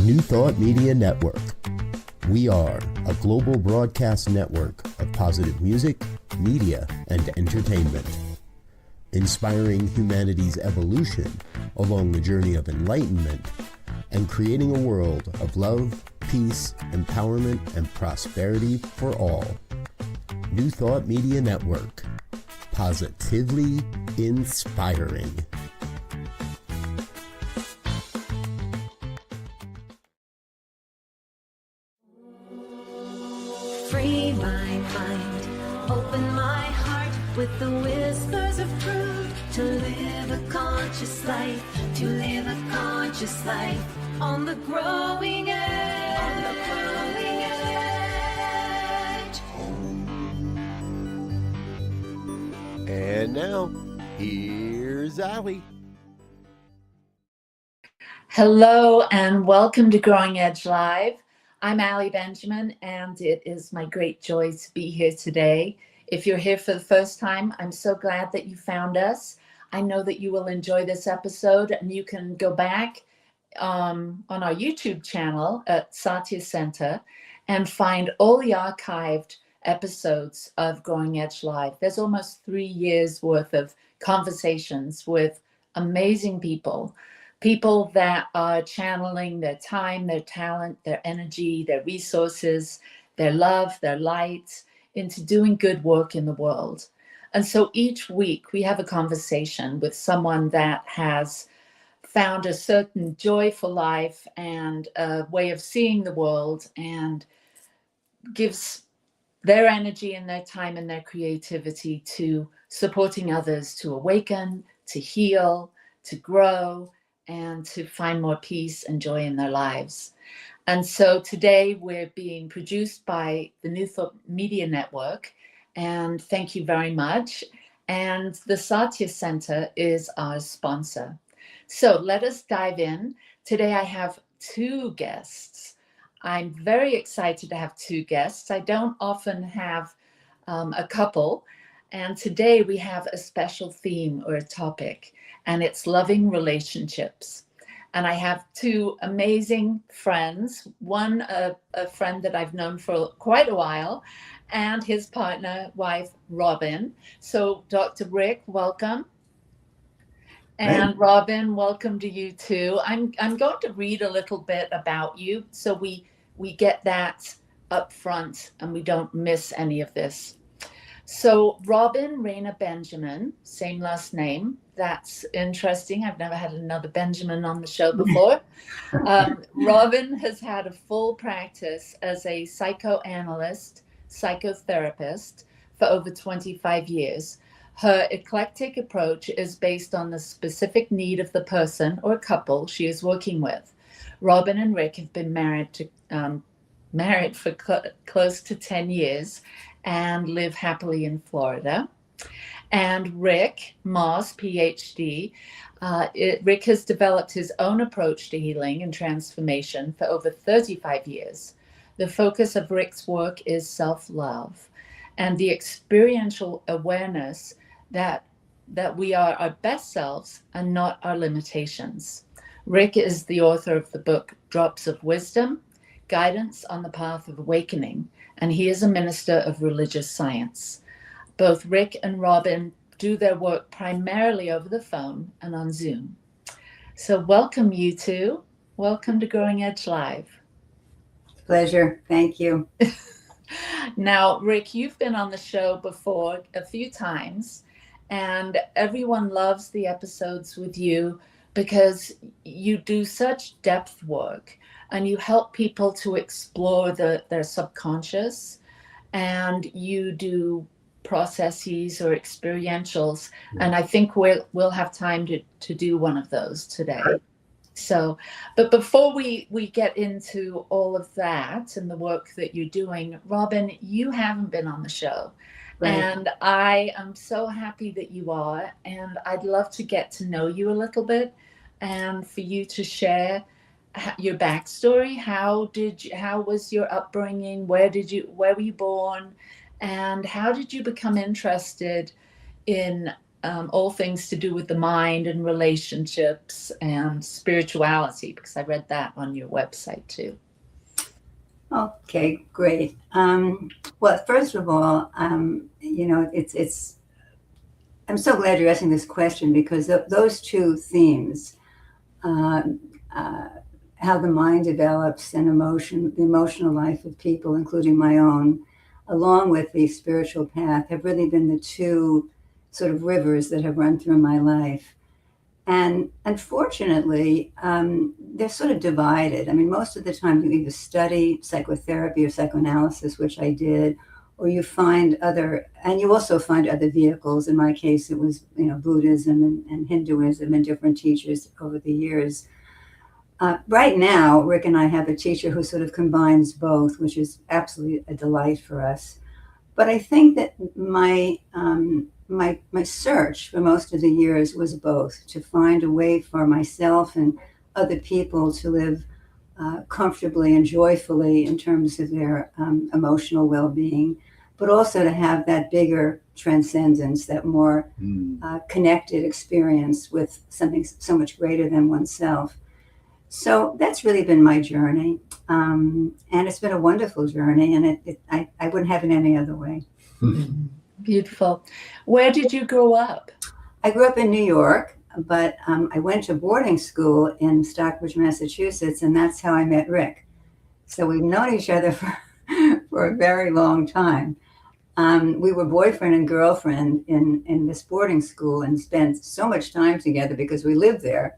New Thought Media Network. We are a global broadcast network of positive music, media, and entertainment, inspiring humanity's evolution along the journey of enlightenment and creating a world of love, peace, empowerment, and prosperity for all. New Thought Media Network. Positively inspiring. Free my mind, open my heart with the whispers of truth, to live a conscious life, to live a conscious life on the growing edge, on the growing edge. And now, here's Allie. Hello and welcome to Growing Edge Live. I'm Allie Benjamin, and it is my great joy to be here today. If you're here for the first time, I'm so glad that you found us. I know that you will enjoy this episode, and you can go back on our YouTube channel at Satya Center and find all the archived episodes of Growing Edge Live. There's almost 3 years worth of conversations with amazing people that are channeling their time, their talent, their energy, their resources, their love, their light into doing good work in the world. And so each week we have a conversation with someone that has found a certain joy for life and a way of seeing the world, and gives their energy and their time and their creativity to supporting others to awaken, to heal, to grow, and to find more peace and joy in their lives. And so today we're being produced by the New Thought Media Network, and thank you very much. And the Satya Center is our sponsor. So let us dive in. Today I have 2 guests. I'm very excited to have 2 guests. I don't often have a couple. And today we have a special theme or a topic, and it's loving relationships. And I have 2 amazing friends, one a friend that I've known for quite a while, and his partner, wife, Robin. So Dr. Rick, welcome. And Robin, welcome to you too. I'm going to read a little bit about you so we get that up front and we don't miss any of this. So Robin Raina Benjamin, same last name. That's interesting. I've never had another Benjamin on the show before. Robin has had a full practice as a psychoanalyst, psychotherapist for over 25 years. Her eclectic approach is based on the specific need of the person or couple she is working with. Robin and Rick have been married for close to 10 years and live happily in Florida. And Rick Moss, Ph.D., Rick has developed his own approach to healing and transformation for over 35 years. The focus of Rick's work is self-love and the experiential awareness that we are our best selves and not our limitations. Rick is the author of the book Drops of Wisdom, Guidance on the Path of Awakening, and he is a minister of religious science. Both Rick and Robin do their work primarily over the phone and on Zoom. So welcome, you 2. Welcome to Growing Edge Live. Pleasure. Thank you. Now, Rick, you've been on the show before a few times, and everyone loves the episodes with you because you do such depth work and you help people to explore their subconscious, and you do processes or experientials. And I think we'll have time to do one of those today. So, but before we get into all of that and the work that you're doing, Robin, you haven't been on the show. Right. And I am so happy that you are, and I'd love to get to know you a little bit and for you to share your backstory. How was your upbringing? Where were you born? And how did you become interested in all things to do with the mind and relationships and spirituality, because I read that on your website too. Okay, great. Well, first of all, it's. I'm so glad you're asking this question because those two themes, uh, uh, how the mind develops and the emotional life of people, including my own, along with the spiritual path, have really been the two sort of rivers that have run through my life. And unfortunately, they're sort of divided. I mean, most of the time you either study psychotherapy or psychoanalysis, which I did, or you find and you also find other vehicles. In my case, it was, Buddhism and Hinduism and different teachers over the years. Right now, Rick and I have a teacher who sort of combines both, which is absolutely a delight for us. But I think that my search for most of the years was both, to find a way for myself and other people to live comfortably and joyfully in terms of their emotional well-being, but also to have that bigger transcendence, that more connected experience with something so much greater than oneself. So that's really been my journey. And it's been a wonderful journey, and I wouldn't have it any other way. Beautiful. Where did you grow up? I grew up in New York, but I went to boarding school in Stockbridge, Massachusetts, and that's how I met Rick. So we've known each other for a very long time. We were boyfriend and girlfriend in this boarding school and spent so much time together because we lived there.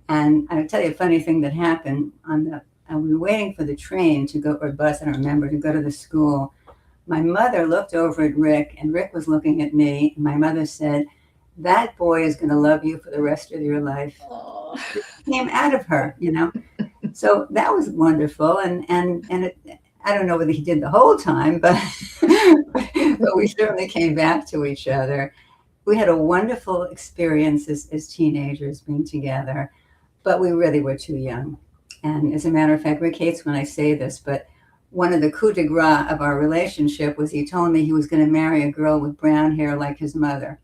And I'll tell you a funny thing that happened. We were waiting for the train to go, or bus, I don't remember, to go to the school. My mother looked over at Rick, and Rick was looking at me. And my mother said, "That boy is going to love you for the rest of your life." Oh. It came out of her, So that was wonderful. And I don't know whether he did the whole time, but we certainly came back to each other. We had a wonderful experience as teenagers being together, but we really were too young. And as a matter of fact, Rick hates when I say this, but one of the coup de grace of our relationship was he told me he was going to marry a girl with brown hair like his mother.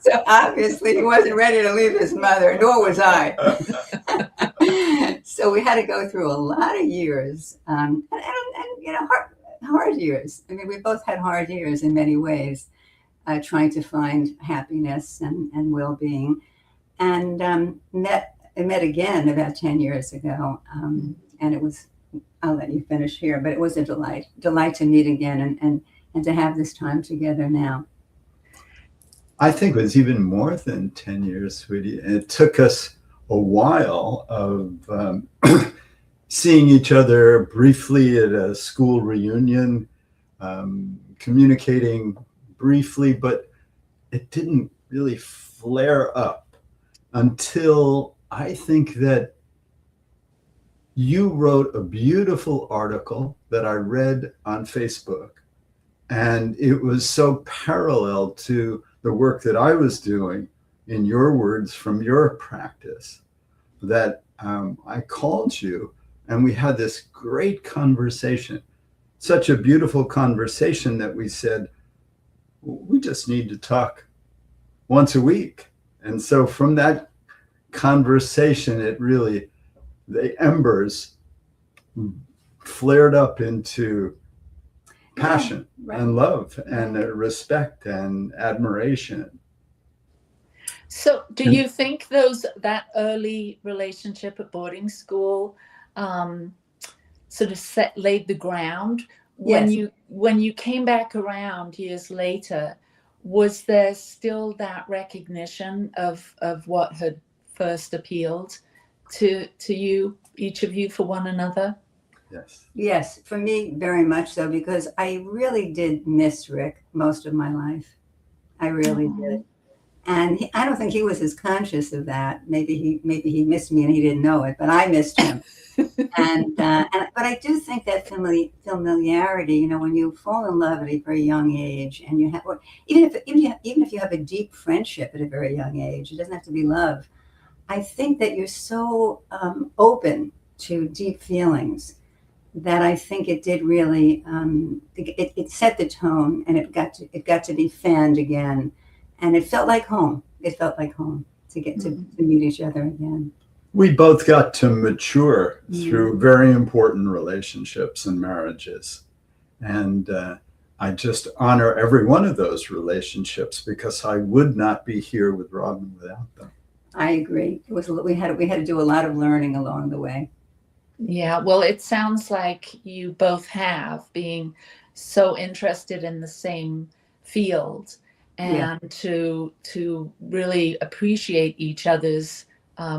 So obviously he wasn't ready to leave his mother, nor was I. So we had to go through a lot of years, and hard years. I mean, we both had hard years in many ways, trying to find happiness and well-being. And met again about 10 years ago. And it was, I'll let you finish here, but it was a delight to meet again and to have this time together now. I think it was even more than 10 years, sweetie. It took us a while of seeing each other briefly at a school reunion, communicating briefly, but it didn't really flare up until I think that you wrote a beautiful article that I read on Facebook, and it was so parallel to the work that I was doing, in your words, from your practice, that I called you and we had this great conversation, such a beautiful conversation that we said, we just need to talk once a week. And so from that conversation, the embers flared up into passion and love and respect and admiration. So do you think that early relationship at boarding school sort of laid the ground? Yes. When you came back around years later, was there still that recognition of what had first appealed to you, each of you, for one another? Yes, for me, very much so, because I really did miss Rick most of my life. I really did. And I don't think he was as conscious of that. Maybe he missed me and he didn't know it, but I missed him. But I do think that familiarity, when you fall in love at a very young age, and you have, even if you have a deep friendship at a very young age, it doesn't have to be love. I think that you're so open to deep feelings that I think it did really, it set the tone, and it got to be fanned again, and it felt like home. It felt like home to get to meet each other again. We both got to mature Mm. through very important relationships and marriages. And I just honor every one of those relationships because I would not be here with Robin without them. I agree. It was, we had to do a lot of learning along the way. Yeah, well, it sounds like you both have, being so interested in the same field, and to really appreciate each other's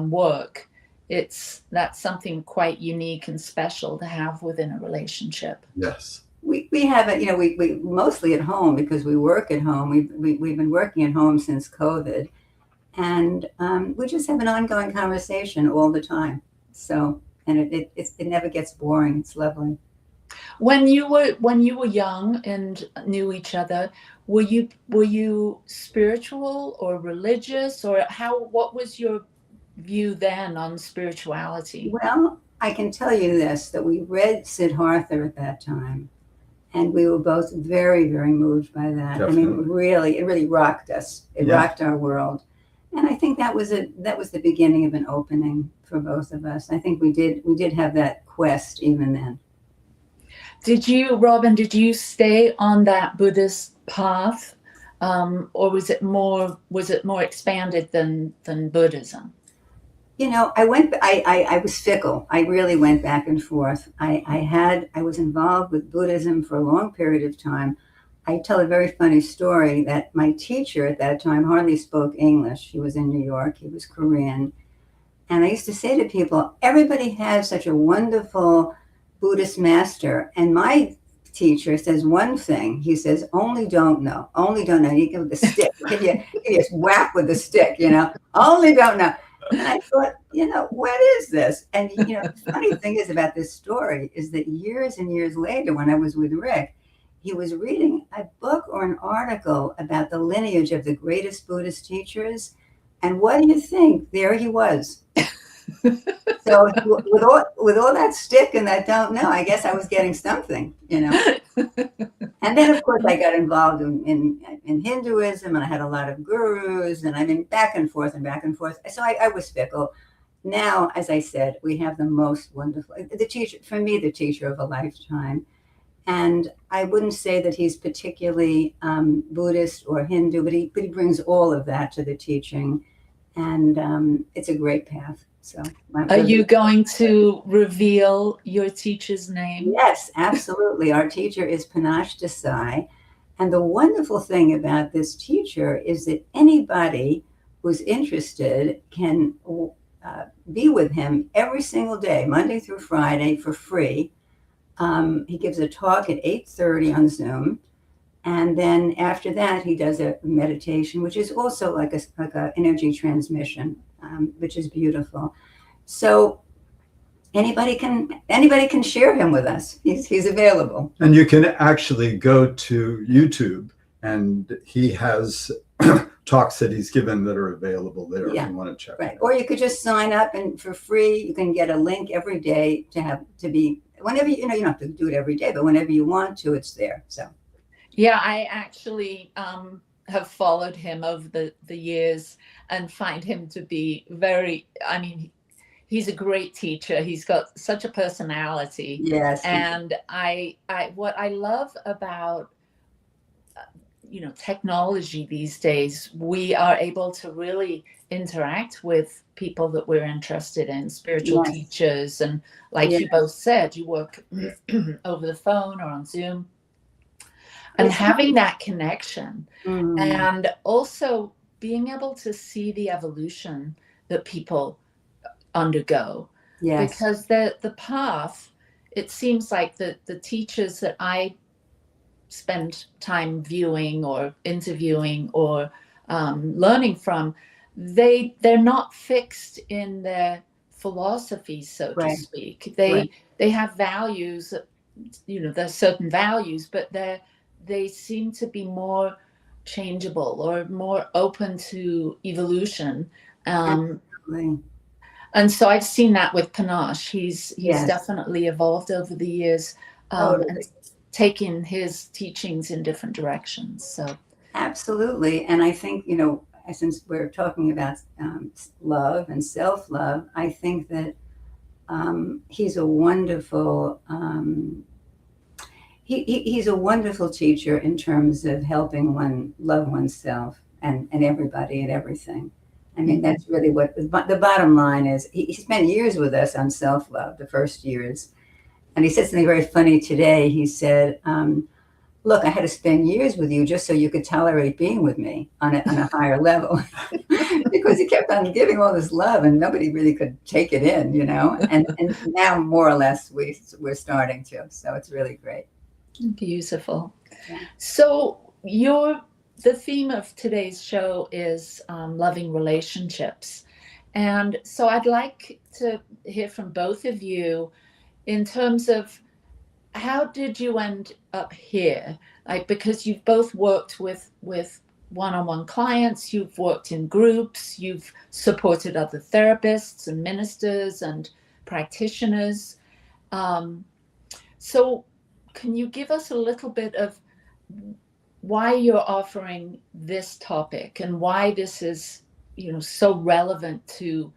work. That's something quite unique and special to have within a relationship. Yes. We have it, we mostly at home because we work at home. We've been working at home since COVID, and we just have an ongoing conversation all the time. So, and it never gets boring. It's lovely. When you were young and knew each other, were you spiritual or religious, or what was your view then on spirituality? Well, I can tell you this, that we read Siddhartha at that time, and we were both very, very moved by that. Definitely. I mean, it really rocked us. It rocked our world. And I think that was the beginning of an opening for both of us. I think we did have that quest even then. Robin, did you stay on that Buddhist path, or was it more expanded than Buddhism? I was fickle. I really went back and forth. I was involved with Buddhism for a long period of time. I tell a very funny story that my teacher at that time hardly spoke English. He was in New York. He was Korean. And I used to say to people, everybody has such a wonderful Buddhist master. And my teacher says one thing. He says, only don't know. Only don't know. You give the stick. You just whack with the stick, Only don't know. And I thought, what is this? And, the funny thing is about this story is that years and years later, when I was with Rick, he was reading a book or an article about the lineage of the greatest Buddhist teachers. And what do you think? There he was. So with all that stick and that don't know, I guess I was getting something, And then, of course, I got involved in Hinduism, and I had a lot of gurus, and I mean, back and forth and back and forth. So I was fickle. Now, as I said, we have the most wonderful, the teacher of a lifetime. And I wouldn't say that he's particularly Buddhist or Hindu, but he brings all of that to the teaching. And it's a great path. So, are you going to reveal your teacher's name? Yes, absolutely. Our teacher is Panache Desai. And the wonderful thing about this teacher is that anybody who's interested can be with him every single day, Monday through Friday, for free. He gives a talk at 8:30 on Zoom. And then after that, he does a meditation, which is also like a energy transmission, which is beautiful. So anybody can share him with us. He's available. And you can actually go to YouTube, and he has talks that he's given that are available there if you want to check. Right. Or you could just sign up, and for free, you can get a link every day to be whenever you don't have to do it every day, but whenever you want to, it's there. So. Yeah, I actually have followed him over the years and find him to be he's a great teacher. He's got such a personality. Yes. And what I love about technology these days, we are able to really interact with people that we're interested in, spiritual teachers, and like you both said, you work over the phone or on Zoom. And having that connection, and also being able to see the evolution that people undergo. Yes. Because the path, it seems like the teachers that I spend time viewing or interviewing or learning from, they're not fixed in their philosophies, so to speak. They have values, there's certain values, but they seem to be more changeable or more open to evolution. And so I've seen that with Panache. He's Yes. definitely evolved over the years, Totally. and taking his teachings in different directions. So Absolutely. And I think, since we're talking about love and self-love, I think that he's a wonderful he's a wonderful teacher in terms of helping one love oneself and everybody and everything. I mean, that's really what the bottom line is. He spent years with us on self-love, the first years. And he said something very funny today. He said, look, I had to spend years with you just so you could tolerate being with me on a higher level. Because he kept on giving all this love and nobody really could take it in, And now more or less we're starting to. So it's really great. beautiful. Yeah. So the theme of today's show is loving relationships. And so I'd like to hear from both of you in terms of how did you end up here? Like, because you've both worked with one-on-one clients, you've worked in groups, you've supported other therapists and ministers and practitioners. So can you give us a little bit of why you're offering this topic and why this is, so relevant to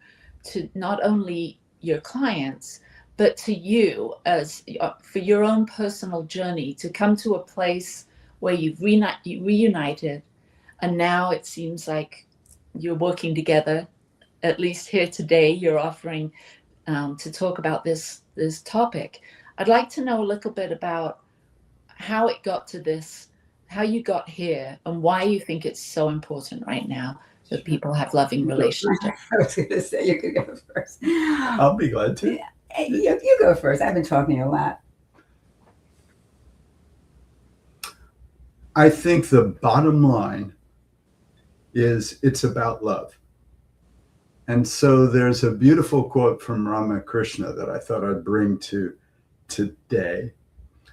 not only your clients, but to you as for your own personal journey to come to a place where you've reunited, and now it seems like you're working together. At least here today, you're offering to talk about this topic. I'd like to know a little bit about how it got to this, how you got here, and why you think it's so important right now that people have loving relationships. I was going to say you could go first. I'll be glad to. You go first. I've been talking a lot. I think the bottom line is it's about love. And so there's a beautiful quote from Ramakrishna that I thought I'd bring to today.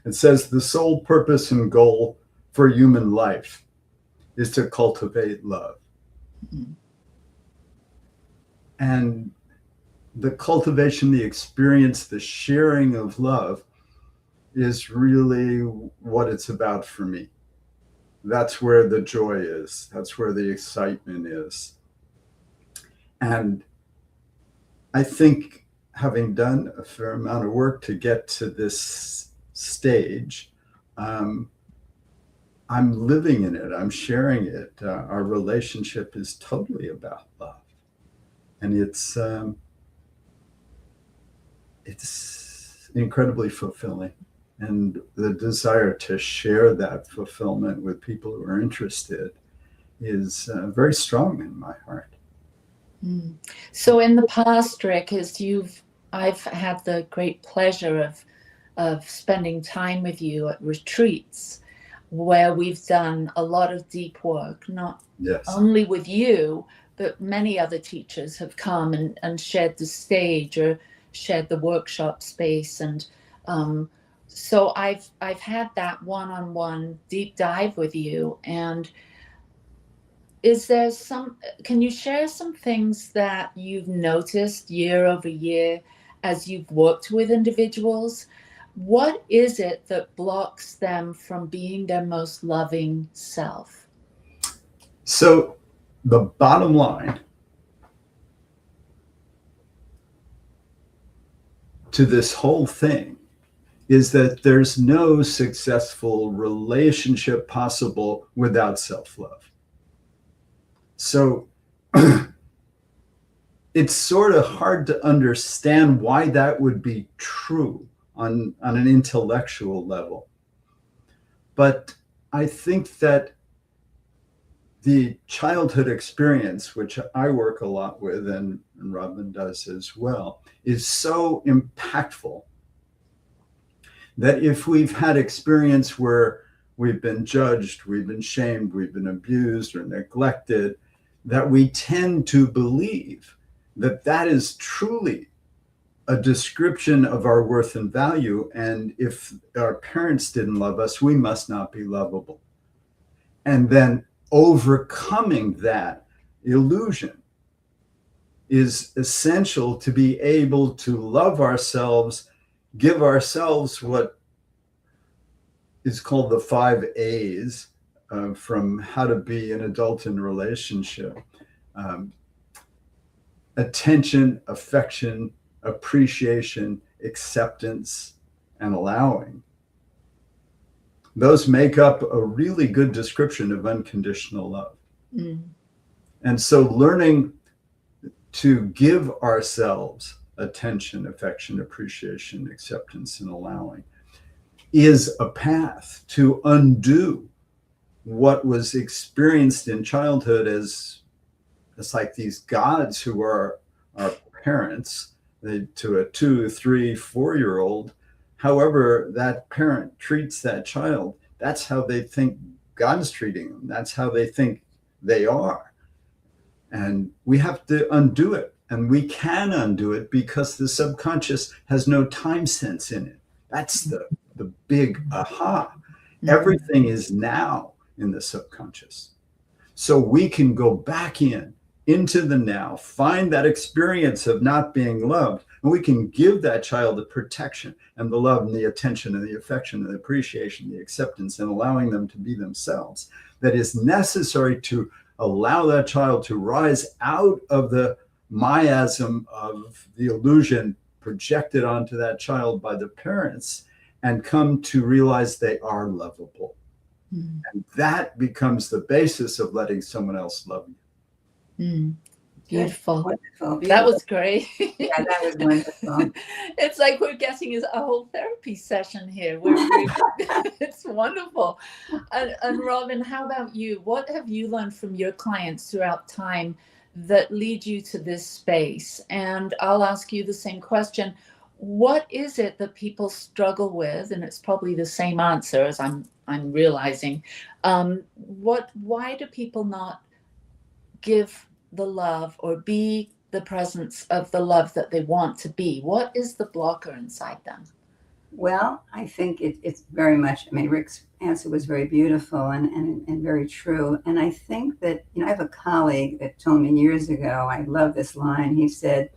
It says, the sole purpose and goal for human life is to cultivate love. Mm-hmm. And the cultivation, the experience, the sharing of love is really what it's about for me. That's where the joy is. That's where the excitement is. And I think having done a fair amount of work to get to this stage, I'm living in it. I'm sharing it. Our relationship is totally about love. And it's incredibly fulfilling. And the desire to share that fulfillment with people who are interested is very strong in my heart. So in the past, Rick, I've had the great pleasure of spending time with you at retreats where we've done a lot of deep work, not only with you, but many other teachers have come and shared the stage or shared the workshop space. And so I've had that one-on-one deep dive with you. And can you share some things that you've noticed year over year as you've worked with individuals? What is it that blocks them from being their most loving self? So the bottom line to this whole thing is that there's no successful relationship possible without self-love. So it's sort of hard to understand why that would be true on an intellectual level. But I think that the childhood experience, which I work a lot with and Robin does as well, is so impactful that if we've had experience where we've been judged, we've been shamed, we've been abused or neglected, that we tend to believe that that is truly a description of our worth and value. And if our parents didn't love us, we must not be lovable. And then overcoming that illusion is essential to be able to love ourselves, give ourselves what is called the 5 A's from How to Be an Adult in a Relationship. Attention, affection, appreciation, acceptance, and allowing. Those make up a really good description of unconditional love. Mm. And so learning to give ourselves attention, affection, appreciation, acceptance, and allowing is a path to undo what was experienced in childhood as it's like these gods who are our parents to a 2, 3, 4-year-old. However that parent treats that child, that's how they think God's treating them. That's how they think they are. And we have to undo it. And we can undo it because the subconscious has no time sense in it. That's the big aha. Everything is now in the subconscious. So we can go back into the now, find that experience of not being loved, and we can give that child the protection and the love and the attention and the affection and the appreciation, the acceptance, and allowing them to be themselves that is necessary to allow that child to rise out of the miasm of the illusion projected onto that child by the parents and come to realize they are lovable. Mm. And that becomes the basis of letting someone else love you. Mm. Beautiful. Wonderful. That was great. Yeah, that was wonderful. It's like we're getting a whole therapy session here. It's wonderful. And Robin, how about you? What have you learned from your clients throughout time that lead you to this space? And I'll ask you the same question. What is it that people struggle with? And it's probably the same answer as I'm realizing. Why do people not give the love or be the presence of the love that they want to be? What is the blocker inside them? Well, I think it's very much, Rick's answer was very beautiful and very true. And I think that, I have a colleague that told me years ago, I love this line. He said,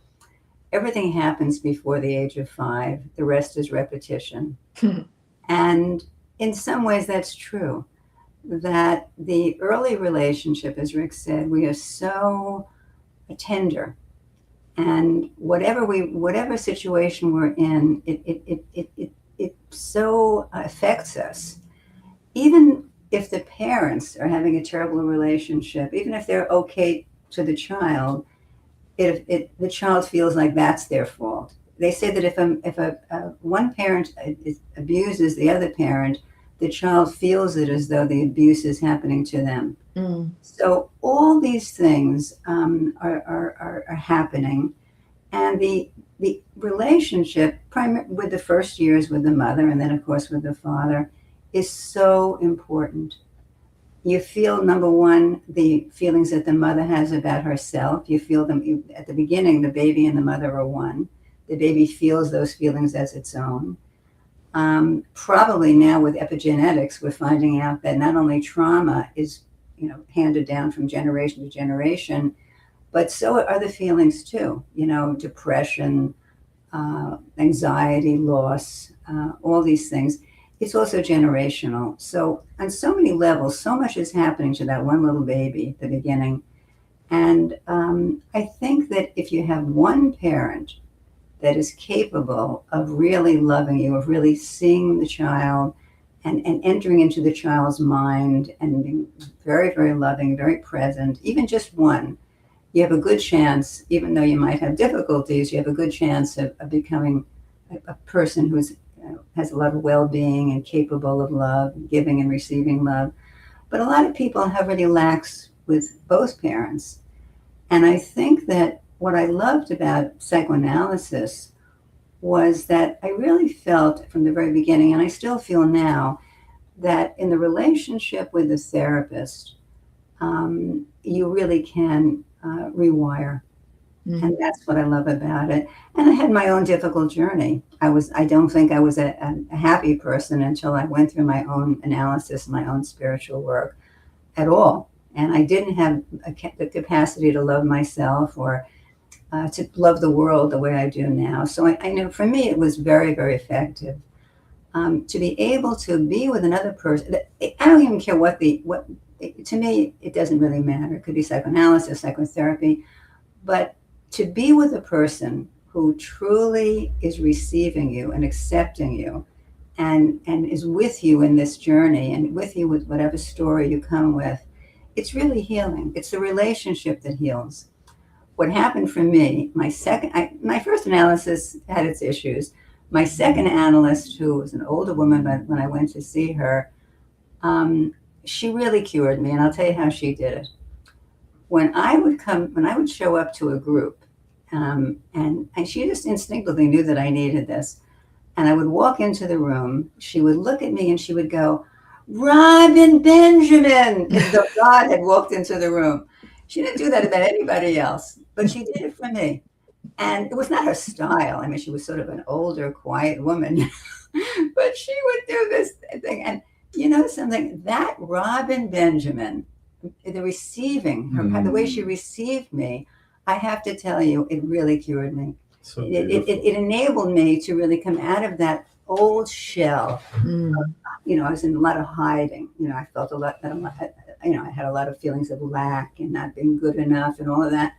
everything happens before the age of 5. The rest is repetition. And in some ways that's true. That the early relationship, as Rick said, we are so tender, and whatever situation we're in, it so affects us. Even if the parents are having a terrible relationship, even if they're okay to the child, the child feels like that's their fault. They say that if one parent abuses the other parent, the child feels it as though the abuse is happening to them. Mm. So all these things are happening. And the relationship with the first years with the mother and then, of course, with the father is so important. You feel, number one, the feelings that the mother has about herself. You feel them at the beginning, the baby and the mother are one. The baby feels those feelings as its own. Probably now with epigenetics, we're finding out that not only trauma is, handed down from generation to generation, but so are other feelings too, depression, anxiety, loss, all these things. It's also generational. So on so many levels, so much is happening to that one little baby at the beginning. And I think that if you have one parent that is capable of really loving you, of really seeing the child and entering into the child's mind and being very, very loving, very present, even just one, you have a good chance, even though you might have difficulties, you have a good chance of becoming a person who has a lot of well-being and capable of love, giving and receiving love. But a lot of people have really lacks with both parents. And I think that what I loved about psychoanalysis was that I really felt from the very beginning, and I still feel now, that in the relationship with the therapist, you really can rewire. Mm-hmm. And that's what I love about it. And I had my own difficult journey. I don't think I was a happy person until I went through my own analysis, my own spiritual work at all. And I didn't have the capacity to love myself or to love the world the way I do now. So I know for me it was very, very effective. To be able to be with another person. I don't even care what to me, it doesn't really matter. It could be psychoanalysis, psychotherapy, but to be with a person who truly is receiving you and accepting you and is with you in this journey and with you with whatever story you come with, it's really healing. It's the relationship that heals. What happened for me, my first analysis had its issues. My second analyst, who was an older woman when I went to see her, she really cured me, and I'll tell you how she did it. When I would show up to a group, and she just instinctively knew that I needed this, and I would walk into the room, she would look at me and she would go, "Robin Benjamin," as though God had walked into the room. She didn't do that about anybody else, but she did it for me. And it was not her style. I mean, she was sort of an older, quiet woman, but she would do this thing. And you know something, that Robin Benjamin, the receiving, the way she received me, I have to tell you, it really cured me. So it enabled me to really come out of that old shell. You know, I was in a lot of hiding. You know, I felt a lot, I had a lot of feelings of lack and not being good enough and all of that.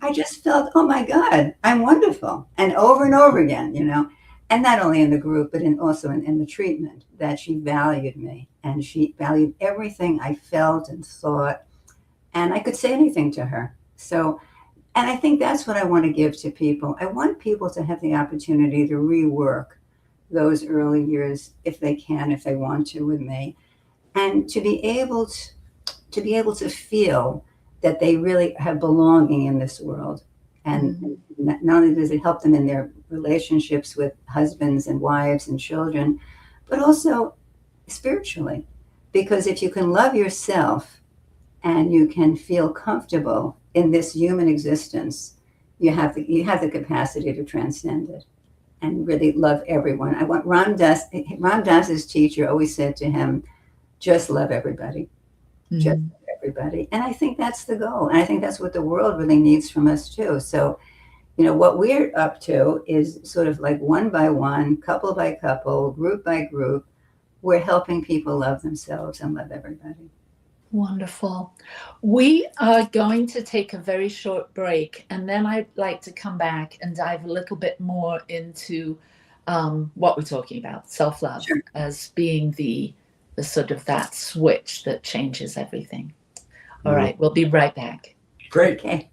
I just felt, oh my God, I'm wonderful. And over again, you know, and not only in the group, but also in the treatment, that she valued me and she valued everything I felt and thought. And I could say anything to her. So, and I think that's what I want to give to people. I want people to have the opportunity to rework those early years if they can, if they want to, with me, and to be able to feel that they really have belonging in this world. And not only does it help them in their relationships with husbands and wives and children, but also spiritually. Because if you can love yourself and you can feel comfortable in this human existence, you have the capacity to transcend it and really love everyone. Ram Dass's teacher always said to him, just love everybody. Just love everybody. And I think that's the goal. And I think that's what the world really needs from us too. So, you know, what we're up to is sort of like one by one, couple by couple, group by group, we're helping people love themselves and love everybody. Wonderful. We are going to take a very short break, and then I'd like to come back and dive a little bit more into what we're talking about, self-love, as being the sort of that switch that changes everything. All right, we'll be right back. Great. Okay.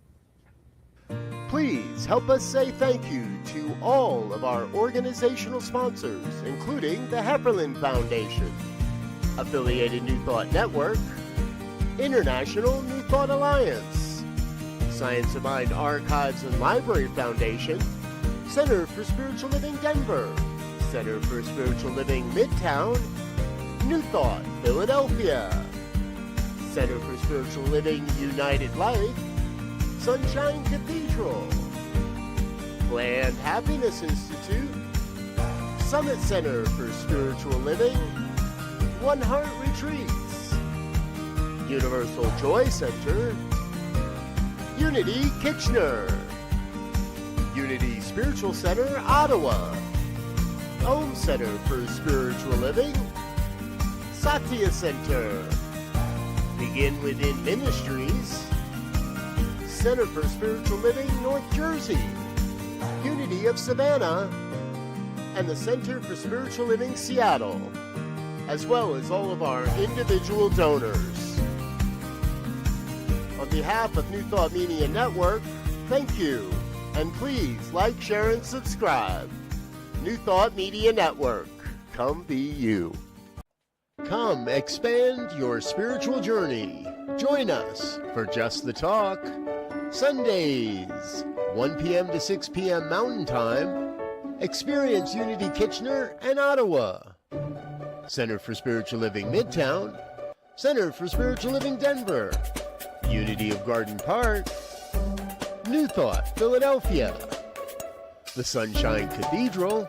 Please help us say thank you to all of our organizational sponsors, including the Hefferland Foundation, Affiliated New Thought Network, International New Thought Alliance, Science of Mind Archives and Library Foundation, Center for Spiritual Living Denver, Center for Spiritual Living Midtown, New Thought Philadelphia, Center for Spiritual Living United Life, Sunshine Cathedral, Planned Happiness Institute, Summit Center for Spiritual Living, One Heart Retreats, Universal Joy Center, Unity Kitchener, Unity Spiritual Center Ottawa, Om Center for Spiritual Living, Satya Center, Begin Within Ministries, Center for Spiritual Living North Jersey, Unity of Savannah, and the Center for Spiritual Living Seattle, as well as all of our individual donors. On behalf of New Thought Media Network, thank you, and please like, share, and subscribe. New Thought Media Network, come be you. Come expand your spiritual journey. Join us for Just the Talk, Sundays, 1 p.m. to 6 p.m. Mountain Time. Experience Unity Kitchener and Ottawa. Center for Spiritual Living Midtown, Center for Spiritual Living Denver, Unity of Garden Park, New Thought Philadelphia, the Sunshine Cathedral,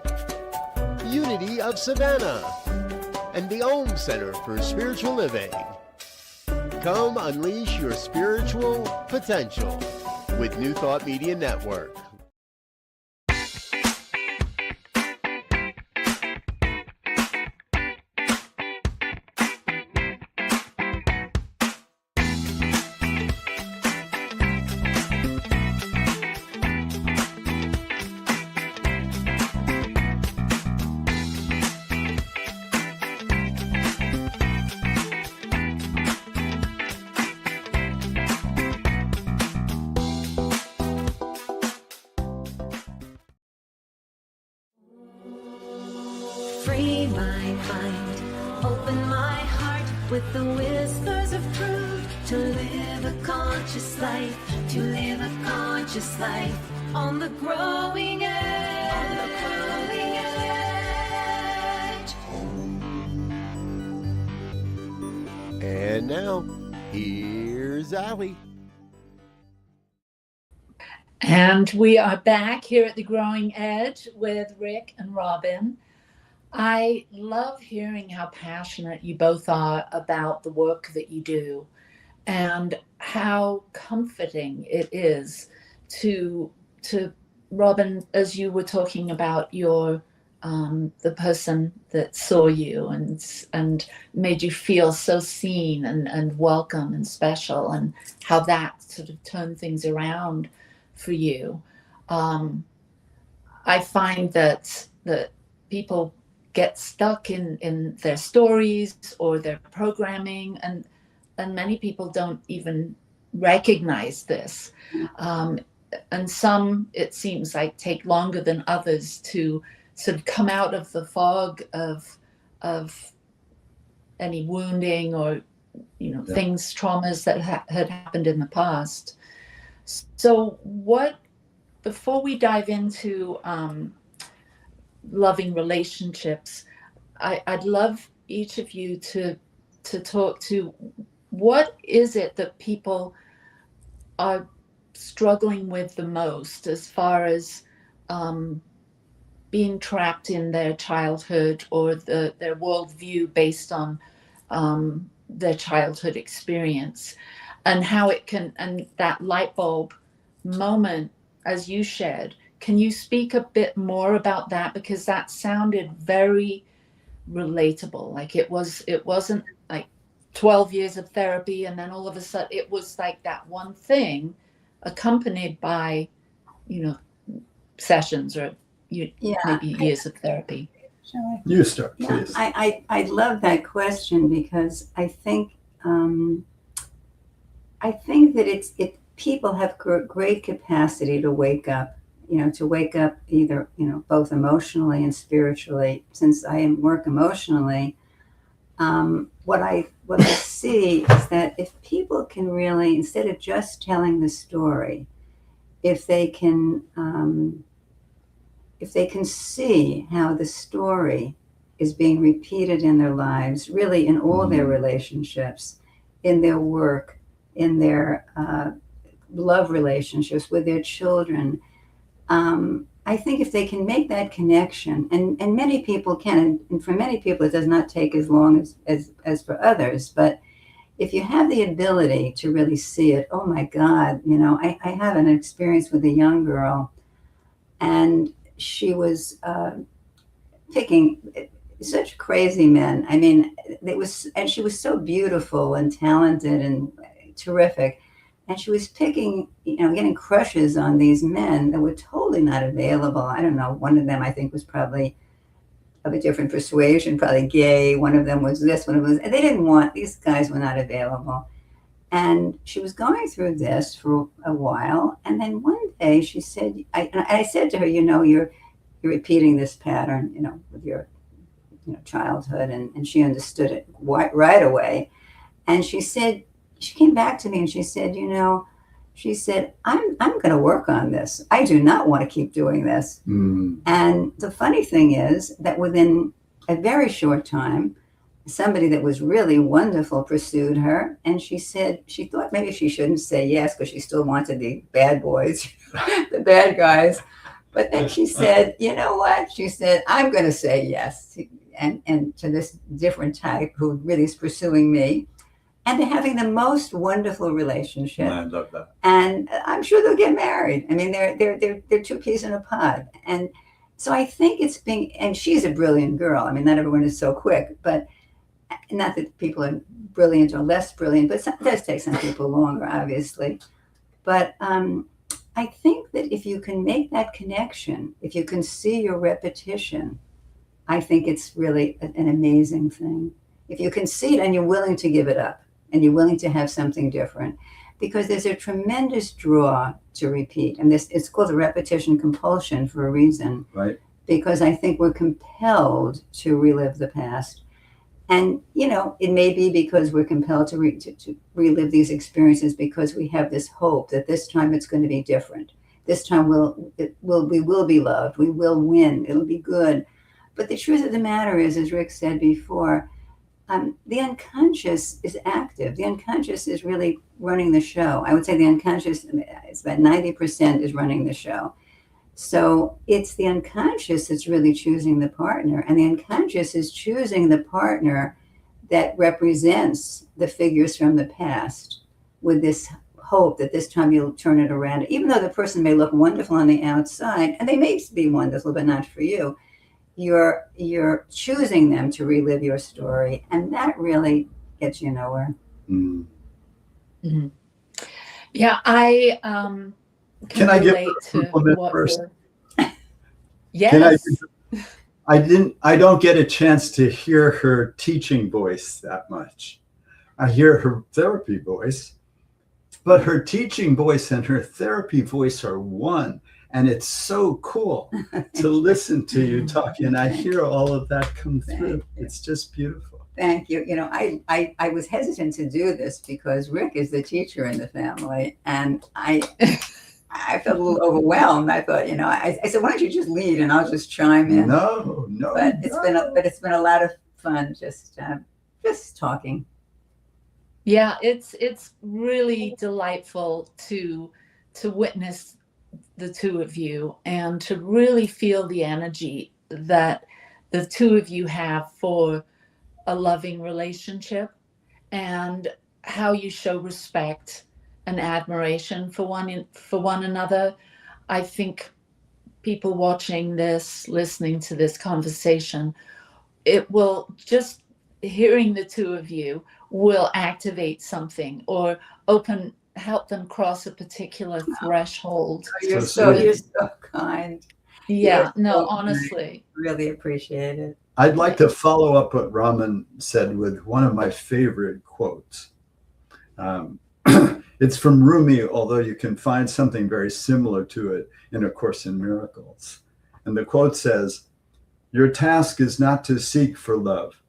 Unity of Savannah, and the Om Center for Spiritual Living. Come unleash your spiritual potential. with New Thought Media Network. Free my mind, open my heart with the whispers of truth. To live a conscious life, to live a conscious life on the growing edge. On the growing edge. And now, here's Allie. And we are back here at the Growing Edge with Rick and Robin. I love hearing how passionate you both are about the work that you do and how comforting it is to Robin, as you were talking about your the person that saw you and made you feel so seen and welcome and special, and how that sort of turned things around for you. I find that people get stuck in their stories or their programming, and many people don't even recognize this. And some, it seems like, take longer than others to sort of come out of the fog of any wounding or things, traumas that had happened in the past. So before we dive into loving relationships, I'd love each of you to talk to what is it that people are struggling with the most as far as being trapped in their childhood or their worldview based on their childhood experience, and how it can, and that light bulb moment as you shared. Can you speak a bit more about that? Because that sounded very relatable. Like it wasn't like 12 years of therapy and then all of a sudden it was like that one thing accompanied by, sessions or maybe years of therapy. You start, please. I love that question because I think that people have great capacity to wake up. To wake up either, both emotionally and spiritually. Since I work emotionally, what I see is that if people can really, instead of just telling the story, if they can see how the story is being repeated in their lives, really in all their relationships, in their work, in their love relationships with their children. I think if they can make that connection, and many people can, and for many people it does not take as long as for others, but if you have the ability to really see it, oh my God, I had an experience with a young girl, and she was picking such crazy men. I mean, and she was so beautiful and talented and terrific. And she was picking, getting crushes on these men that were totally not available. I don't know. One of them, I think, was probably of a different persuasion, probably gay. One of them was this, one of them was, and these guys were not available. And she was going through this for a while. And then one day she said, I said to her, you're repeating this pattern, with your childhood. And she understood it right away. And she said, she came back to me and she said, I'm going to work on this. I do not want to keep doing this. And the funny thing is that within a very short time, somebody that was really wonderful pursued her. And she said, she thought maybe she shouldn't say yes because she still wanted the bad boys, the bad guys. But then she said, you know what? She said, I'm going to say yes. And to this different type who really is pursuing me. and they're having the most wonderful relationship. I love that. And I'm sure they'll get married. I mean, they're two peas in a pod. And so I think it's being, and she's a brilliant girl. I mean, not everyone is so quick, but not that people are brilliant or less brilliant, but it does take some people longer, obviously. But I think that if you can make that connection, if you can see your repetition, I think it's really an amazing thing. If you can see it and you're willing to give it up and you're willing to have something different, because there's a tremendous draw to repeat. And it's called the repetition compulsion for a reason. Right. Because I think we're compelled to relive the past. And, you know, it may be because we're compelled to relive these experiences because we have this hope that this time it's going to be different. This time we will be loved. We will win. It'll be good. But the truth of the matter is, as Rick said before, the unconscious is active. The unconscious is really running the show. I would say the unconscious is about 90% is running the show. So it's the unconscious that's really choosing the partner, and the unconscious is choosing the partner that represents the figures from the past with this hope that this time you'll turn it around. Even though the person may look wonderful on the outside, and they may be wonderful, but not for you, you're choosing them to relive your story, and that really gets you nowhere. Mm. Mm-hmm. Yeah, I Can I give relate her a to compliment what first? Yes. I don't get a chance to hear her teaching voice that much. I hear her therapy voice, but her teaching voice and her therapy voice are one. And it's so cool to listen to you talk. And I hear all of that come through. It's just beautiful. Thank you. You know, I was hesitant to do this because Rick is the teacher in the family. And I felt a little overwhelmed. I thought, you know, I said, why don't you just lead and I'll just chime in. No. But it's been a lot of fun just talking. Yeah, it's really delightful to witness the two of you and to really feel the energy that the two of you have for a loving relationship and how you show respect and admiration for one another. I think people watching this, listening to this conversation, it will just hearing the two of you will activate something or help them cross a particular threshold. You're so kind. Yeah, no, so honestly. Really appreciate it. I'd like to follow up what Raman said with one of my favorite quotes. It's from Rumi, although you can find something very similar to it in A Course in Miracles. And the quote says, "Your task is not to seek for love,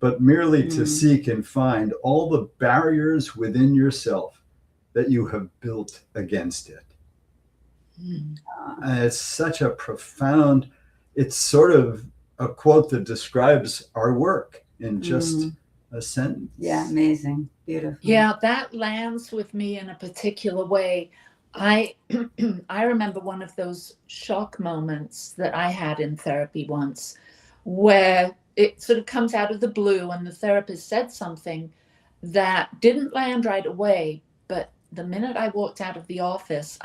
but merely to seek and find all the barriers within yourself that you have built against it." And it's such a profound, it's sort of a quote that describes our work in just a sentence. Yeah, amazing. Beautiful. Yeah, that lands with me in a particular way. I remember one of those shock moments that I had in therapy once where it sort of comes out of the blue and the therapist said something that didn't land right away, but the minute I walked out of the office,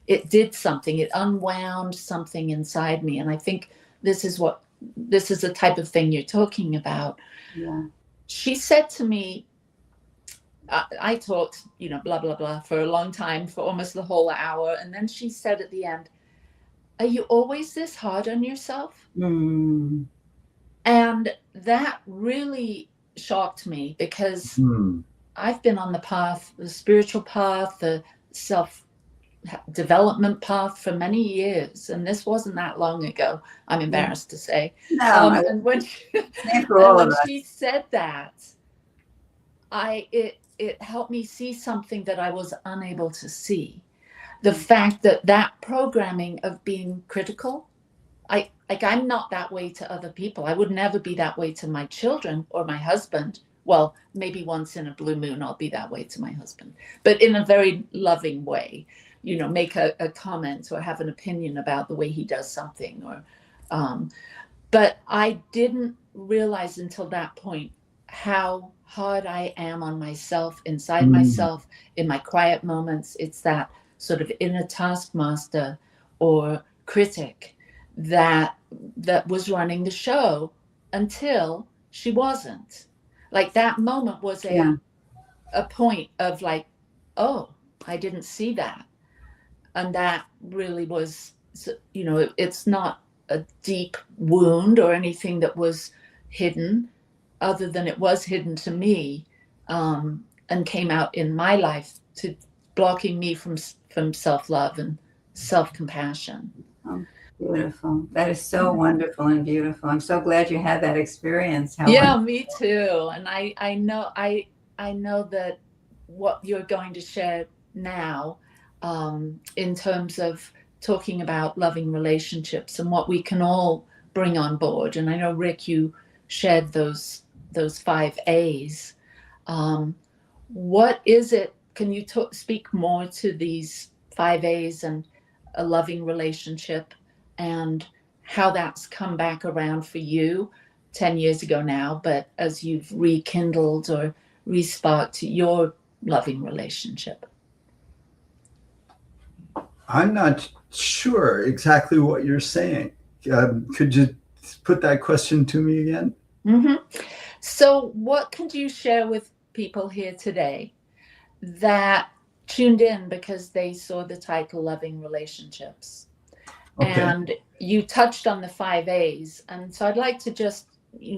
it did something. It unwound something inside me. And I think this is the type of thing you're talking about. Yeah. She said to me, I talked, blah, blah, blah, for a long time, for almost the whole hour. And then she said at the end, "Are you always this hard on yourself?" And that really shocked me because I've been on the path, the spiritual path, the self-development path for many years. And this wasn't that long ago, I'm embarrassed to say. No, and when she said that, it helped me see something that I was unable to see. The fact that programming of being critical, I'm not that way to other people. I would never be that way to my children or my husband. Well, maybe once in a blue moon, I'll be that way to my husband, but in a very loving way, make a comment or have an opinion about the way he does something but I didn't realize until that point how hard I am on myself, inside myself, in my quiet moments. It's that sort of inner taskmaster or critic that was running the show until she wasn't. Like that moment was Yeah. a point of like, oh, I didn't see that. And that really was, it's not a deep wound or anything that was hidden, other than it was hidden to me, and came out in my life to blocking me from self-love and self-compassion. Oh, beautiful. That is so wonderful and beautiful. I'm so glad you had that experience. How Yeah, wonderful. me too. And I know that what you're going to share now, in terms of talking about loving relationships and what we can all bring on board. And I know, Rick, you shared those 5 A's. What is it? Can you speak more to these 5 A's and a loving relationship, and how that's come back around for you 10 years ago now, but as you've rekindled or resparked your loving relationship? I'm not sure exactly what you're saying. Could you put that question to me again? Mm-hmm. So what could you share with people here today that tuned in because they saw the title Loving Relationships? Okay. And you touched on the 5 A's. And so I'd like to just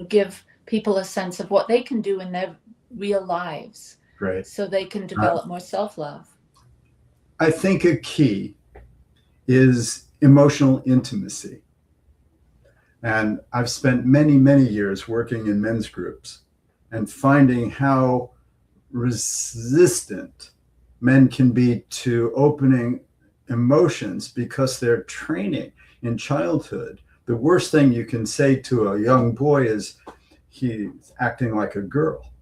give people a sense of what they can do in their real lives. Great. So they can develop more self-love. I think a key is emotional intimacy. And I've spent many, many years working in men's groups and finding how resistant men can be to opening emotions because they're training in childhood. The worst thing you can say to a young boy is he's acting like a girl.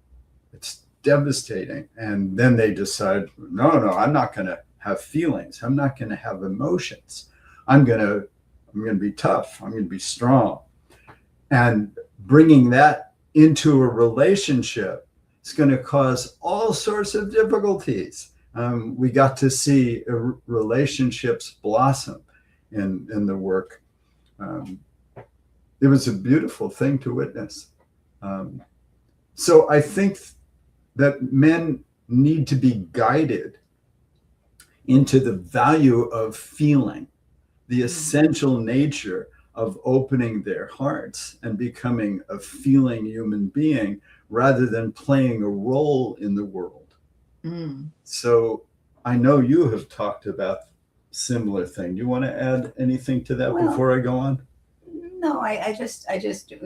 It's devastating. And then they decide, no, I'm not going to have feelings. I'm not going to have emotions. I'm going to be tough. I'm going to be strong. And bringing that into a relationship is going to cause all sorts of difficulties. We got to see relationships blossom in the work. It was a beautiful thing to witness. So I think that men need to be guided into the value of feeling, the essential nature of opening their hearts and becoming a feeling human being rather than playing a role in the world. So I know you have talked about similar thing. Do you want to add anything to that before I go on? No, I just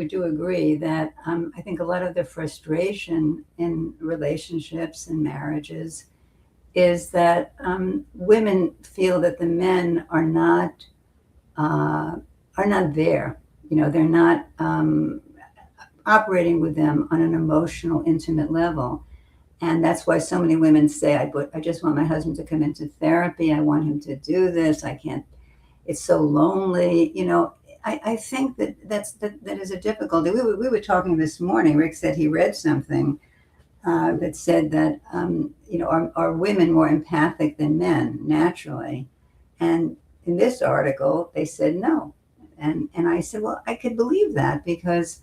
do agree that I think a lot of the frustration in relationships and marriages is that women feel that the men are not there. They're not operating with them on an emotional, intimate level. And that's why so many women say, I just want my husband to come into therapy. I want him to do this. I can't, it's so lonely. I think that is a difficulty. We were talking this morning. Rick said he read something that said that, are women more empathic than men naturally? And in this article, they said no. And I said, well, I could believe that because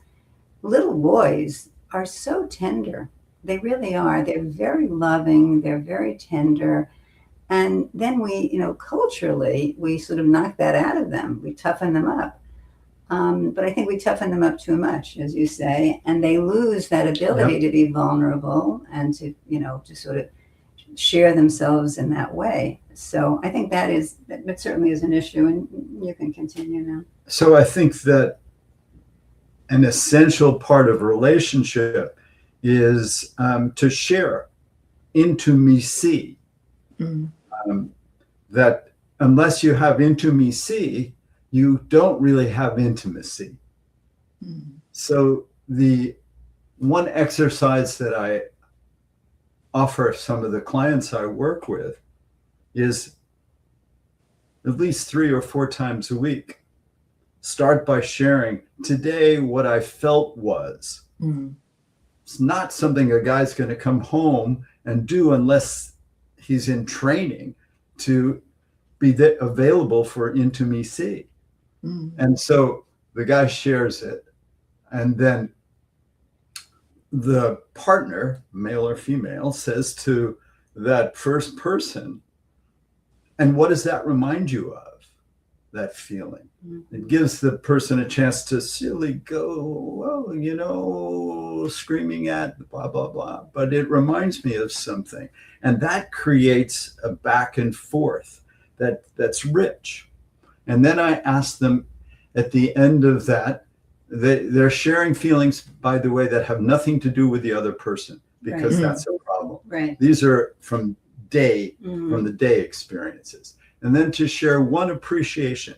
little boys are so tender. They really are. They're very loving. They're very tender. And then we, culturally, we sort of knock that out of them. We toughen them up. But I think we toughen them up too much, as you say, and they lose that ability to be vulnerable and to, to sort of share themselves in that way. So I think that certainly is an issue, and you can continue now. So I think that an essential part of a relationship is to share intimacy. That unless you have intimacy, you don't really have intimacy. So the one exercise that I offer some of the clients I work with is at least 3 or 4 times a week. Start by sharing today what I felt was. it's not something a guy's going to come home and do unless he's in training to be available for intimacy. And so the guy shares it, and then the partner, male or female, says to that first person, and what does that remind you of? That feeling. It gives the person a chance to silly go, well, you know, screaming at blah, blah, blah. But it reminds me of something. And that creates a back and forth that's rich. And then I ask them at the end of that, they're sharing feelings, by the way, that have nothing to do with the other person, because that's a problem. Right. These are from the day experiences. And then to share one appreciation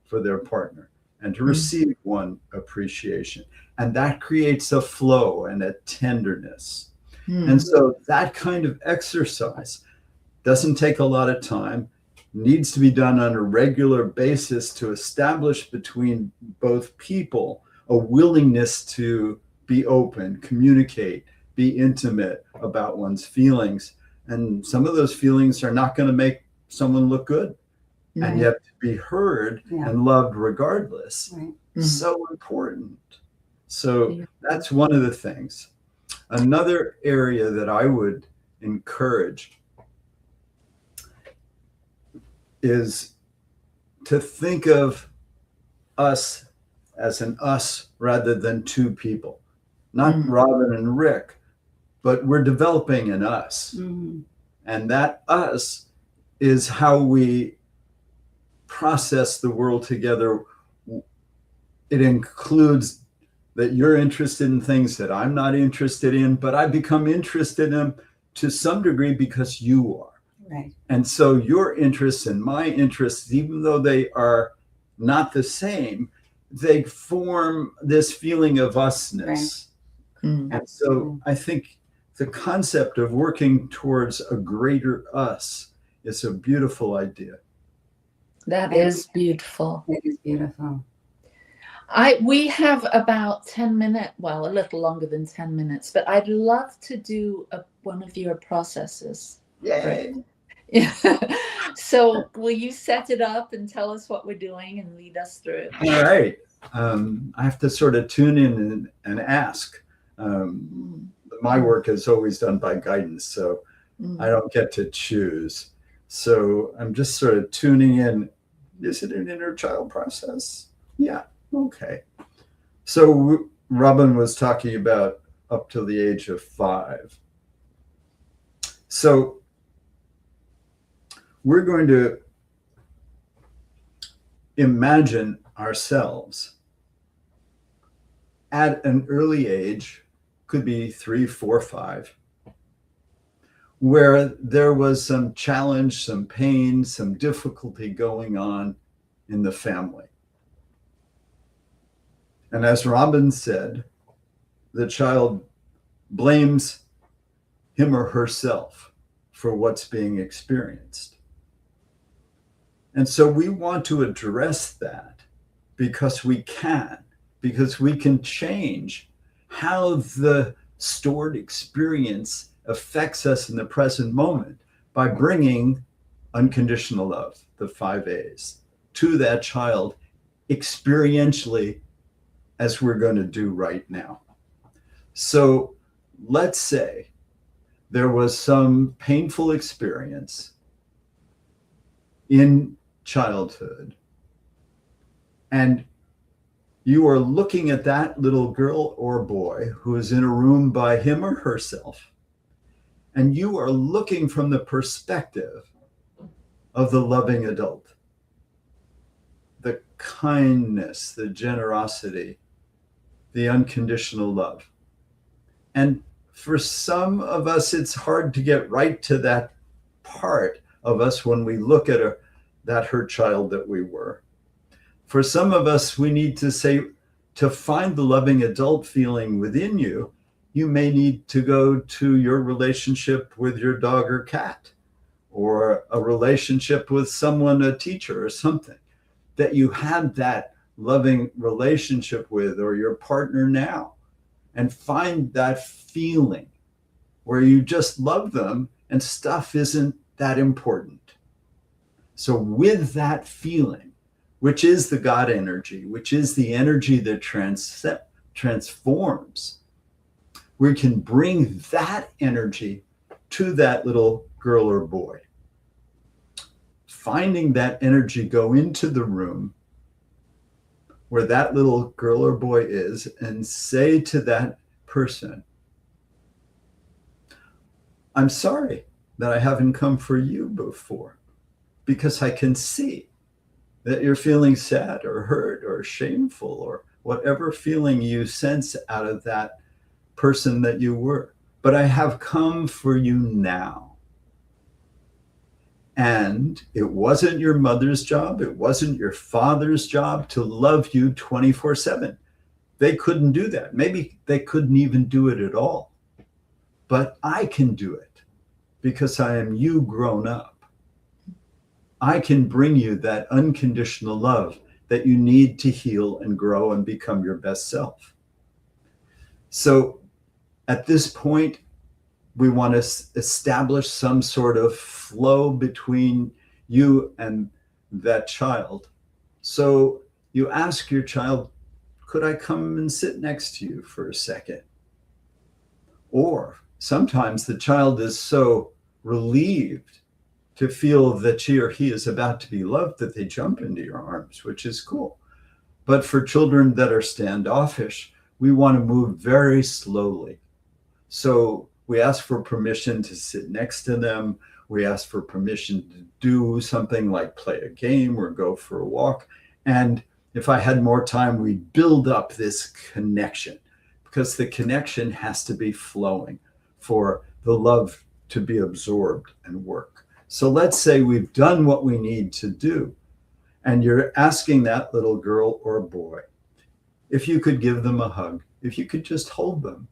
for their partner and to receive one appreciation. And that creates a flow and a tenderness. And so that kind of exercise doesn't take a lot of time, needs to be done on a regular basis to establish between both people a willingness to be open, communicate, be intimate about one's feelings. And some of those feelings are not going to make someone look good, and yet to be heard and loved regardless. So important. So that's one of the things. Another area that I would encourage is to think of us as an us rather than two people, not Robin and Rick, but we're developing an us. And that us is how we process the world together. It includes that you're interested in things that I'm not interested in, but I become interested in them to some degree because you are. Right. And so your interests and my interests, even though they are not the same, they form this feeling of usness. And so I think the concept of working towards a greater us is a beautiful idea. That is beautiful. It is beautiful. We have about 10 minutes, well, a little longer than 10 minutes, but I'd love to do one of your processes. Yay. Yeah. So will you set it up and tell us what we're doing and lead us through it? All right. I have to sort of tune in and ask. My work is always done by guidance, so I don't get to choose. So I'm just sort of tuning in. Is it an inner child process? Yeah. Okay. So Robin was talking about up to the age of 5. So we're going to imagine ourselves at an early age, could be 3, 4, 5, where there was some challenge, some pain, some difficulty going on in the family. And as Robin said, the child blames him or herself for what's being experienced. And so we want to address that because we can change how the stored experience affects us in the present moment by bringing unconditional love, the 5 A's, to that child experientially, as we're going to do right now. So let's say there was some painful experience in childhood, and you are looking at that little girl or boy who is in a room by him or herself, and you are looking from the perspective of the loving adult, the kindness, the generosity, the unconditional love. And for some of us, it's hard to get right to that part of us when we look at that hurt child that we were. For some of us, we need to say, to find the loving adult feeling within you, you may need to go to your relationship with your dog or cat, or a relationship with someone, a teacher or something that you had that loving relationship with, or your partner now. and find that feeling where you just love them and stuff isn't that important. So with that feeling, which is the God energy, which is the energy that transforms, we can bring that energy to that little girl or boy. Finding that energy, go into the room where that little girl or boy is and say to that person, I'm sorry that I haven't come for you before, because I can see that you're feeling sad or hurt or shameful or whatever feeling you sense out of that person that you were. But I have come for you now. And it wasn't your mother's job. It wasn't your father's job to love you 24/7. They couldn't do that. Maybe they couldn't even do it at all. But I can do it because I am you grown up. I can bring you that unconditional love that you need to heal and grow and become your best self. So at this point, we want to establish some sort of flow between you and that child. So you ask your child, could I come and sit next to you for a second? Or sometimes the child is so relieved to feel that she or he is about to be loved that they jump into your arms, which is cool. But for children that are standoffish, we want to move very slowly. So we ask for permission to sit next to them. We ask for permission to do something like play a game or go for a walk. And if I had more time, we'd build up this connection, because the connection has to be flowing for the love to be absorbed and work. So let's say we've done what we need to do, and you're asking that little girl or boy if you could give them a hug, if you could just hold them,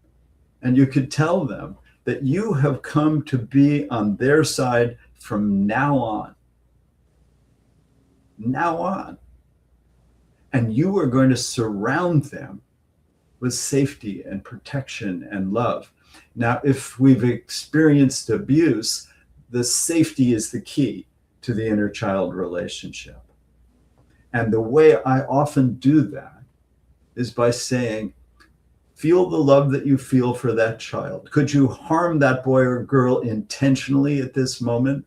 and you could tell them that you have come to be on their side from now on. Now on. And you are going to surround them with safety and protection and love. Now, if we've experienced abuse, the safety is the key to the inner child relationship. And the way I often do that is by saying, feel the love that you feel for that child. Could you harm that boy or girl intentionally at this moment?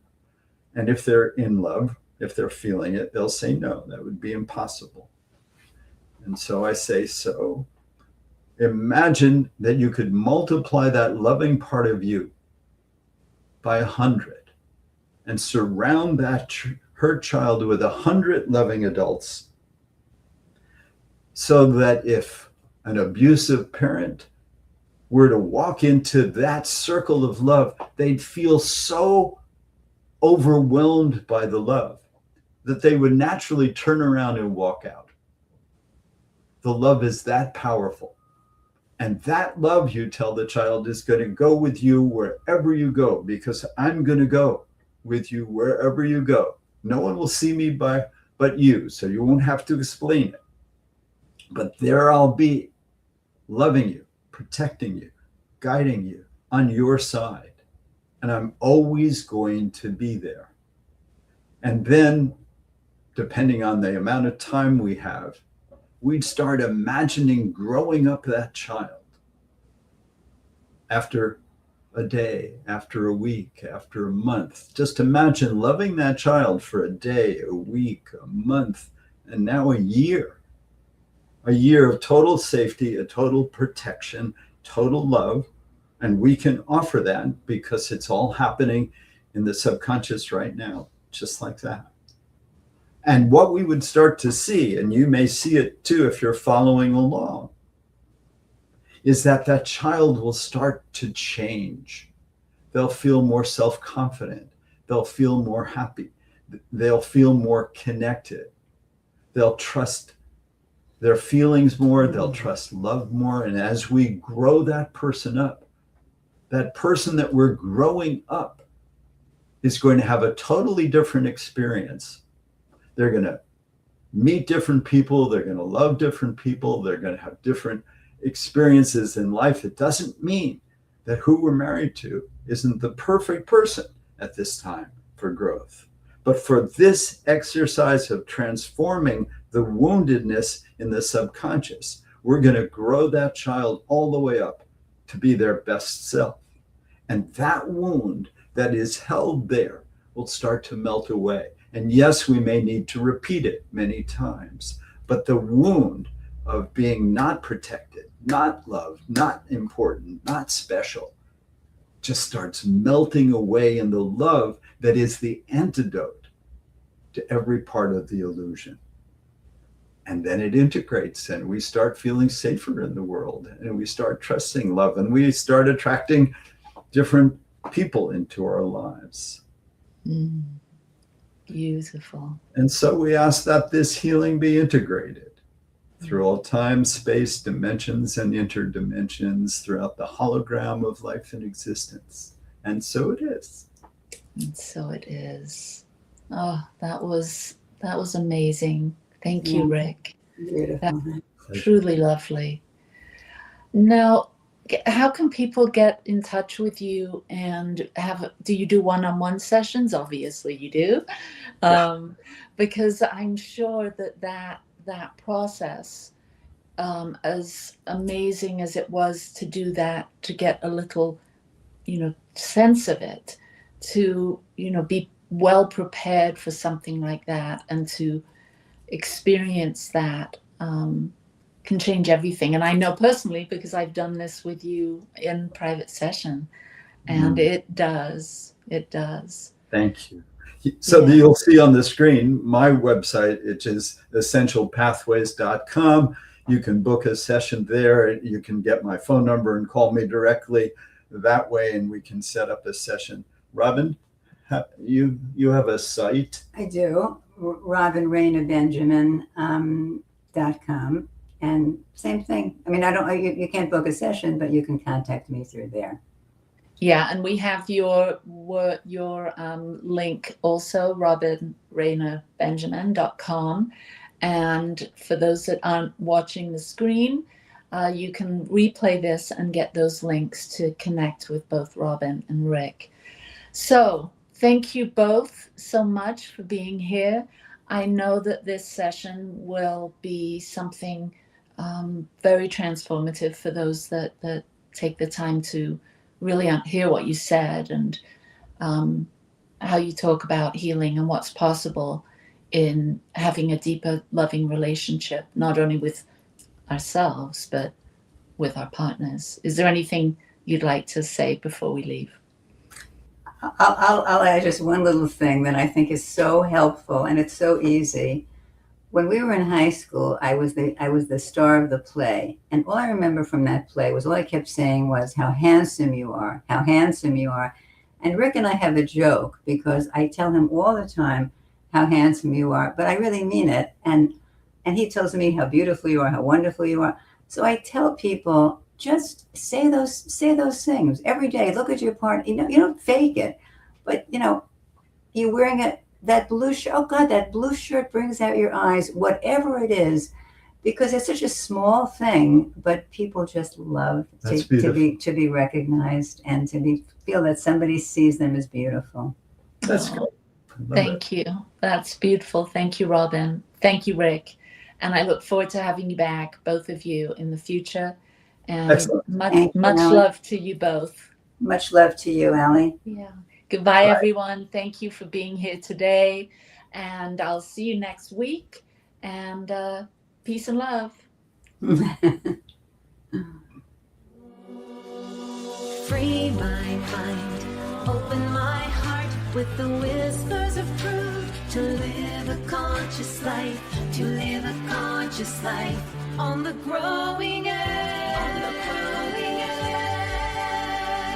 And if they're in love, if they're feeling it, they'll say no, that would be impossible. And so I say, so imagine that you could multiply that loving part of you by 100 and surround that hurt child with 100 loving adults, so that if an abusive parent were to walk into that circle of love, they'd feel so overwhelmed by the love that they would naturally turn around and walk out. The love is that powerful. And that love, you tell the child, is going to go with you wherever you go, because I'm going to go with you wherever you go. No one will see me but you, so you won't have to explain it. But there I'll be, loving you, protecting you, guiding you, on your side. And I'm always going to be there. And then, depending on the amount of time we have, we'd start imagining growing up that child. After a day, after a week, after a month. Just imagine loving that child for a day, a week, a month, and now a year. A year of total safety, a total protection, total love. And we can offer that because it's all happening in the subconscious right now, just like that. And what we would start to see, and you may see it too if you're following along, is that that child will start to change. They'll feel more self-confident. They'll feel more happy. They'll feel more connected. They'll trust their feelings more. They'll trust love more. And as we grow that person up, that person that we're growing up is going to have a totally different experience. They're going to meet different people. They're going to love different people. They're going to have different experiences in life, it doesn't mean that who we're married to isn't the perfect person at this time for growth. But for this exercise of transforming the woundedness in the subconscious, we're going to grow that child all the way up to be their best self. And that wound that is held there will start to melt away. And yes, we may need to repeat it many times, but the wound of being not protected, not loved, not important, not special, just starts melting away in the love that is the antidote to every part of the illusion. And then it integrates, and we start feeling safer in the world, and we start trusting love, and we start attracting different people into our lives. Beautiful. And so we ask that this healing be integrated through all time, space, dimensions, and interdimensions throughout the hologram of life and existence. And so it is. And so it is. Oh, that was amazing. Thank you, Rick. Beautiful. That's truly lovely. Now, how can people get in touch with you and do you do one-on-one sessions? Obviously you do. Because I'm sure that process, as amazing as it was to do that, to get a little, sense of it, to, be well prepared for something like that and to experience that, can change everything. And I know personally, because I've done this with you in private session, and it does. Thank you. So you'll see on the screen my website, which is essentialpathways.com. You can book a session there. You can get my phone number and call me directly that way, and we can set up a session. Robin, you have a site? I do. RobinRainaBenjamin.com. And same thing. I mean, you can't book a session, but you can contact me through there. Yeah, and we have your link also, RobinRainaBenjamin.com. And for those that aren't watching the screen, you can replay this and get those links to connect with both Robin and Rick. So thank you both so much for being here. I know that this session will be something very transformative for those that take the time to really hear what you said and how you talk about healing and what's possible in having a deeper, loving relationship, not only with ourselves, but with our partners. Is there anything you'd like to say before we leave? I'll add just one little thing that I think is so helpful, and it's so easy. When we were in high school, I was the star of the play, and all I remember from that play was all I kept saying was, "How handsome you are! How handsome you are!" And Rick and I have a joke because I tell him all the time how handsome you are, but I really mean it, and he tells me how beautiful you are, how wonderful you are. So I tell people, just say those things every day. Look at your partner. You don't fake it, but you're wearing that blue shirt. Oh God, that blue shirt brings out your eyes. Whatever it is, because it's such a small thing, but people just love to be recognized and to feel that somebody sees them as beautiful. That's great. Thank you. That's beautiful. Thank you, Robin. Thank you, Rick. And I look forward to having you back, both of you, in the future. And much love to you both. Much love to you, Allie. Yeah. Goodbye, everyone. Thank you for being here today. And I'll see you next week. And peace and love. Free my mind, open my heart with the whispers of truth. To live a conscious life, to live a conscious life on the growing edge.